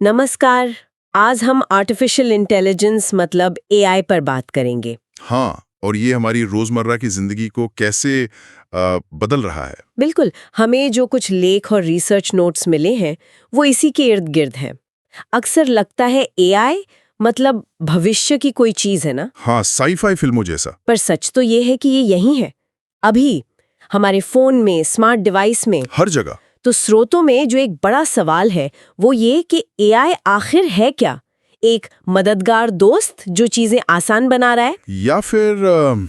नमस्कार। आज हम आर्टिफिशियल इंटेलिजेंस मतलब एआई पर बात करेंगे। हाँ, और ये हमारी रोजमर्रा की जिंदगी को कैसे बदल रहा है। बिल्कुल, हमें जो कुछ लेख और रिसर्च नोट्स मिले हैं वो इसी के इर्द गिर्द हैं। अक्सर लगता है एआई मतलब भविष्य की कोई चीज है ना, हाँ, साई-फाई फिल्मों जैसा। पर सच तो ये है कि ये यही है अभी हमारे फोन में, स्मार्ट डिवाइस में। हर जगह। तो स्रोतों में जो एक बड़ा सवाल है वो ये कि एआई आखिर है क्या? एक मददगार दोस्त जो चीजें आसान बना रहा है, या फिर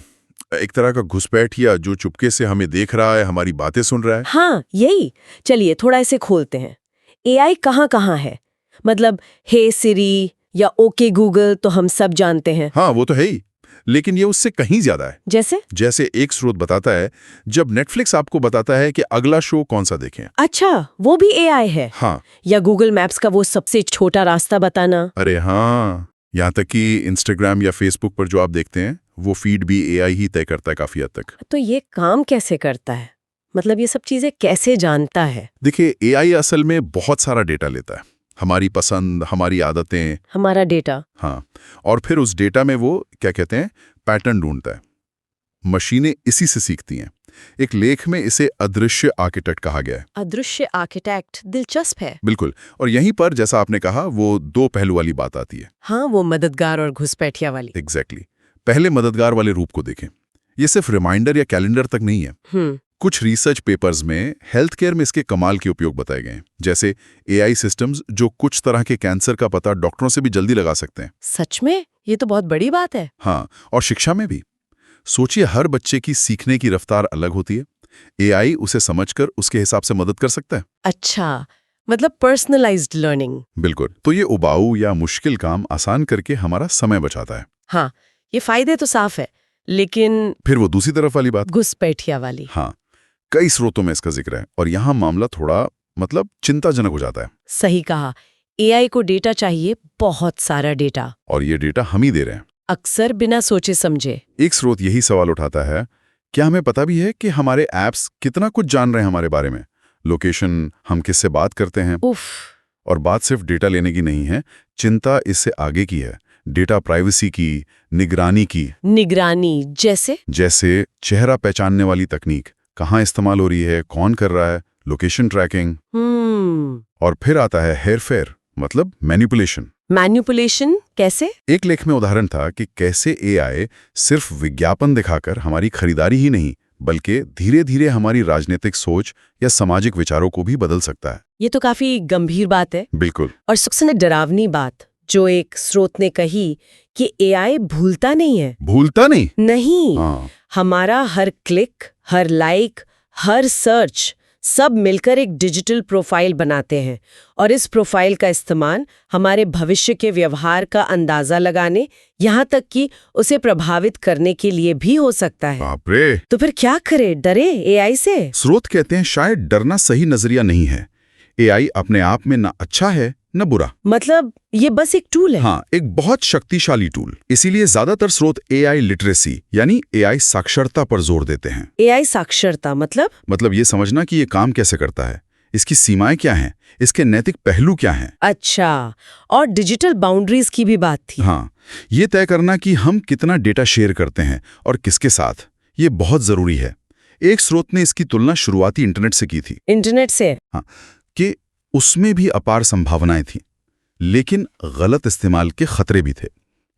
एक तरह का घुसपैठिया जो चुपके से हमें देख रहा है, हमारी बातें सुन रहा है। हाँ यही। चलिए थोड़ा इसे खोलते हैं। एआई कहाँ कहाँ है? मतलब हे सिरी या ओके गूगल तो हम सब जानते हैं। हाँ, वो तो है ही, लेकिन ये उससे कहीं ज्यादा है। जैसे एक स्रोत बताता है, जब नेटफ्लिक्स आपको बताता है कि अगला शो कौन सा देखें। अच्छा, वो भी एआई है? हाँ। या गूगल मैप्स का वो सबसे छोटा रास्ता बताना। अरे हाँ, यहाँ तक कि इंस्टाग्राम या फेसबुक पर जो आप देखते हैं वो फीड भी एआई ही तय करता है काफी हद तक। तो ये काम कैसे करता है? मतलब ये सब चीजें कैसे जानता है? देखिए, एआई असल में बहुत सारा डेटा लेता है, हमारी पसंद, हमारी आदतें। हमारा डेटा? हाँ, और फिर उस डेटा में वो क्या कहते हैं, पैटर्न ढूंढता है। मशीनें इसी से सीखती हैं। एक लेख में इसे अदृश्य आर्किटेक्ट कहा गया है। अदृश्य आर्किटेक्ट, दिलचस्प है। बिल्कुल, और यहीं पर जैसा आपने कहा वो दो पहलू वाली बात आती है। हाँ, वो मददगार और घुसपैठिया वाली। एग्जैक्टली। पहले मददगार वाले रूप को देखें। ये सिर्फ रिमाइंडर या कैलेंडर तक नहीं है। कुछ रिसर्च पेपर्स में हेल्थ केयर में इसके कमाल के उपयोग बताए गए हैं, जैसे एआई सिस्टम्स जो कुछ तरह के कैंसर का पता डॉक्टरों से भी जल्दी लगा सकते हैं। सच में? ये तो बहुत बड़ी बात है। हाँ, और शिक्षा में भी। सोचिए, हर बच्चे की सीखने की रफ्तार अलग होती है। एआई उसे समझकर उसके हिसाब से मदद कर सकता है। अच्छा, मतलब पर्सनलाइज्ड लर्निंग। बिल्कुल। तो ये उबाऊ या मुश्किल काम आसान करके हमारा समय बचाता है। हाँ, ये फायदे तो साफ है, लेकिन फिर वो दूसरी तरफ वाली बात। घुसपैठिया वाली। हाँ, कई स्रोतों में इसका जिक्र है और यहाँ मामला थोड़ा चिंताजनक हो जाता है। सही कहा। एआई को डेटा चाहिए, बहुत सारा डेटा, और ये डेटा हम ही दे रहे हैं, अक्सर बिना सोचे समझे। एक स्रोत यही सवाल उठाता है, क्या हमें पता भी है कि हमारे ऐप्स कितना कुछ जान रहे हैं हमारे बारे में? लोकेशन, हम किससे बात करते हैं। उफ। और बात सिर्फ डेटा लेने की नहीं है, चिंता इससे आगे की है। डेटा प्राइवेसी की, निगरानी की। निगरानी जैसे चेहरा पहचानने वाली तकनीक कहाँ इस्तेमाल हो रही है, कौन कर रहा है, लोकेशन ट्रैकिंग। और फिर आता है हेरफेर, मतलब मैनिपुलेशन। मैनिपुलेशन कैसे? एक लेख में उदाहरण था कि कैसे एआई सिर्फ विज्ञापन दिखाकर हमारी खरीदारी ही नहीं बल्कि धीरे धीरे हमारी राजनीतिक सोच या सामाजिक विचारों को भी बदल सकता है। ये तो काफी गंभीर बात है। बिल्कुल। और सबसे डरावनी बात जो एक स्रोत ने कही कि एआई भूलता नहीं है। भूलता नहीं? हाँ। हमारा हर क्लिक, हर लाइक, हर सर्च सब मिलकर एक डिजिटल प्रोफाइल बनाते हैं और इस प्रोफाइल का इस्तेमाल हमारे भविष्य के व्यवहार का अंदाजा लगाने, यहाँ तक कि उसे प्रभावित करने के लिए भी हो सकता है। बाप रे! तो फिर क्या करे? डरे एआई से? स्रोत कहते हैं शायद डरना सही नजरिया नहीं है। एआई अपने आप में ना अच्छा है न बुरा। मतलब ये बस एक टूल है। हाँ, एक बहुत शक्तिशाली टूल। इसीलिए ज्यादातर स्रोत एआई लिटरेसी यानी एआई साक्षरता पर जोर देते हैं। एआई साक्षरता मतलब ये समझना कि ये काम कैसे करता है, इसकी सीमाएं क्या हैं, इसके नैतिक पहलू क्या हैं। अच्छा, और डिजिटल बाउंड्रीज की भी बात थी। हाँ, ये तय करना कि हम कितना डेटा शेयर करते हैं और किसके साथ, ये बहुत जरूरी है। एक स्रोत ने इसकी तुलना शुरुआती इंटरनेट से की थी। इंटरनेट से? हाँ, कि उसमें भी अपार संभावनाएं थीं, लेकिन गलत इस्तेमाल के खतरे भी थे।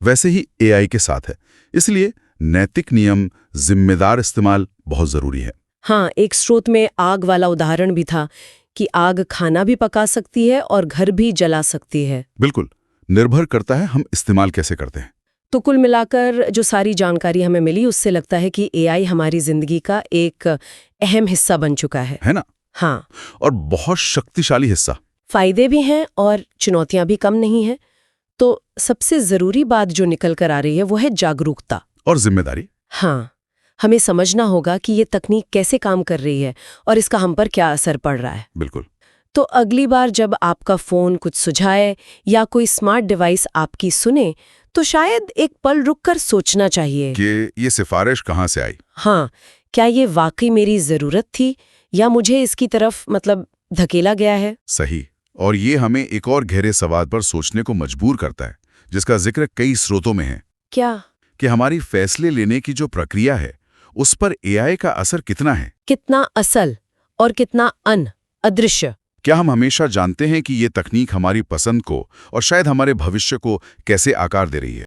वैसे ही एआई के साथ है, इसलिए नैतिक नियम, जिम्मेदार इस्तेमाल बहुत जरूरी है। हाँ, एक स्रोत में आग वाला उदाहरण भी था कि आग खाना भी पका सकती है और घर भी जला सकती है। बिल्कुल, निर्भर करता है हम इस्तेमाल कैसे करते हैं। तो कुल मिलाकर जो सारी जानकारी हमें मिली उससे लगता है कि एआई हमारी जिंदगी का एक अहम हिस्सा बन चुका है ना? हाँ, और बहुत शक्तिशाली हिस्सा। फायदे भी हैं और चुनौतियां भी कम नहीं हैं। तो सबसे जरूरी बात जो निकल कर आ रही है वो है जागरूकता और जिम्मेदारी। हाँ, हमें समझना होगा कि ये तकनीक कैसे काम कर रही है और इसका हम पर क्या असर पड़ रहा है। बिल्कुल। तो अगली बार जब आपका फोन कुछ सुझाए या कोई स्मार्ट डिवाइस आपकी सुने तो शायद एक पल रुककर सोचना चाहिए कि ये सिफारिश कहाँ से आई। हाँ, क्या ये वाकई मेरी जरूरत थी या मुझे इसकी तरफ धकेला गया है। सही। और ये हमें एक और गहरे सवाल पर सोचने को मजबूर करता है, जिसका जिक्र कई स्रोतों में है। क्या? कि हमारी फैसले लेने की जो प्रक्रिया है, उस पर एआई का असर कितना है? कितना असल और कितना अदृश्य? क्या हम हमेशा जानते हैं कि ये तकनीक हमारी पसंद को और शायद हमारे भविष्य को कैसे आकार दे रही है?